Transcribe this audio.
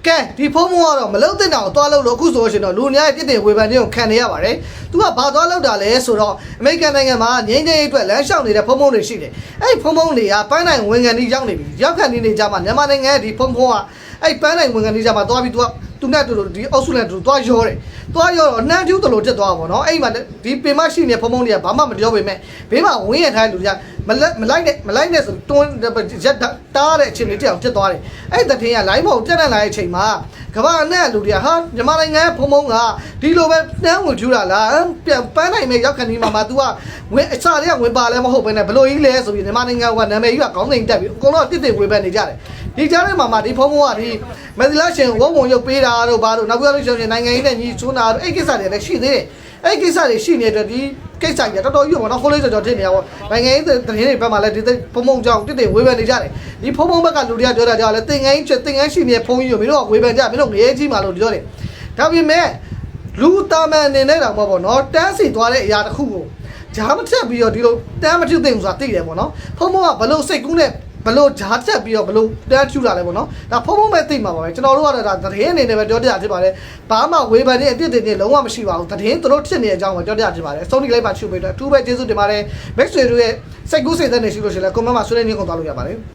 ကဲဒီဖုံးဖုံးကတော့မလုံးတင်တောင်သွားလို့လို့အခုဆိုရှင်တော့လူများရဲ့ပြစ်တင်ဝေဖန်ခြင်းကိုခံနေရပါတယ်။ तू ကဘာသွားလောက်တာလဲဆိုတော့အမေရိကန်နိုင်ငံမှာငင်းငင်းအတွက်လမ်းလျှောက်နေတဲ့ဖုံးဖုံးတွေရှိတယ်။အဲ့ဖုံးဖုံးတွေကပန်းနိုင်ဝင်ကန်ဒီရောက်နေပြီ။ရောက်ခံနေကြမှာမြန်မာနိုင်ငံရဲ့ဒီဖုံးဖုံးကအဲ့ပန်းနိုင်ဝင်ကန်ဒီကြမှာသွားပြီး तू နဲ့တူဒီအောက်ဆူလန်တူသွားရောတယ်။သွားရောတော့နှမ်းကျူးတလို့တက်သွားပါတော့။အဲ့မှာဒီပင်မရှိနေဖုံးဖုံးတွေကဘာမှမပြောပေမဲ့ဘေးမှာဝင်းရထားတဲ့လူတွေကမလိုက်နဲ့ဆိုတွန်းရက်တားတဲ့အချိန်လေးတက်အောင်တက်သွားတယ်။အဲ့တထင်းကလိုင်းပေါ်တက်တက်လာတဲ့အချိန်မှာကဘာနဲ့လူတွေကဟာမြန်မာနိုင်ငံဖုံဖုံကဒီလိုပဲနှမ်းဝင်ကျူးတာလားပြန်ပန်းနိုင်မဲ့ရောက်ခံဒီမှာ तू ကဝင်အစားတွေကဝင်ပါလဲမဟုတ်ဘဲနဲ့ဘလို့ကြီးလဲဆိုပြီးမြန်မာနိုင်ငံကနာမည်ကြီးကခေါင်းစဉ်တက်ပြီးအကုန်လုံးတစ်တစ်ဝေဖန်နေကြတယ်ဒီကြားထဲမှာဒီဖုံဖုံကဒီမက်သီလာရှင်ဝုံဝုံရုပ်ပေးတာတို့ဘာတို့နောက်ပြီးတော့ရှင်နိုင်ငံရေးနဲ့ညီချိုးတာတို့အဲ့ကိစ္စတွေလည်းရှိသေးတယ်အဲ့ကိစ္စတွေရှိနေတဲ့ဒီကိစ္စကြီးတော်တော်ကြီးပေါ့နော်ခိုးလေးကြော်ဖြစ်နေရပါနိုင်ငံရေးသတင်းတွေဘက်မှာလည်းဒီဖုံဖုံကြောင့်တစ်တစ်ဝေဖန်နေကြတယ်ဒီဖုံဖုံဘက်ကလူတွေကပြောတာကြောင့်လည်းတင်ငန်းရှိနေတဲ့ဖုံကြီးကိုမင်းတို့ကဝေဖန်ကြမင်းတို့ငရဲကြီးမှလို့ပြောတယ်ဒါပေမဲ့လူတာမန်အနေနဲ့တော့ပေါ့နော်တန်းစီသွားတဲ့အရာတစ်ခုကိုဂျားမထက်ပြီးတော့ဒီလိုတန်းမထူသိမ်ဆိုတာသိတယ်ပေါ့နော်ဖုံဖုံကဘလို့စိတ်ကူးနဲ့ဘလို့ဂျားတက်ပြီးတော့ဘလို့တန်းထူလာလဲပေါ့နော်ဒါဖုံဖုံပဲသိမှာပါပဲကျွန်တော်တို့ကတော့ဒါသတင်းအနေနဲ့ပဲပြောပြဖြစ်ပါတယ်ဘာမှဝေဖန်တဲ့အပြစ်တွေလုံးဝမရှိပါဘူးသတင်းတို့ဖြစ်နေတဲ့အကြောင်းကိုပြောပြဖြစ်ပါတယ်အဆုံးထိလိုက်ပါချူပေးတော့အထူးပဲကျေးဇူးတင်ပါတယ်မိတ်ဆွေတို့ရဲ့စိတ်ကူးစိတ်သက်နေရှိလို့ရှိရင်လည်း comment မှာဆွေးနွေးနေကုန်သွားလို့ရပါတယ်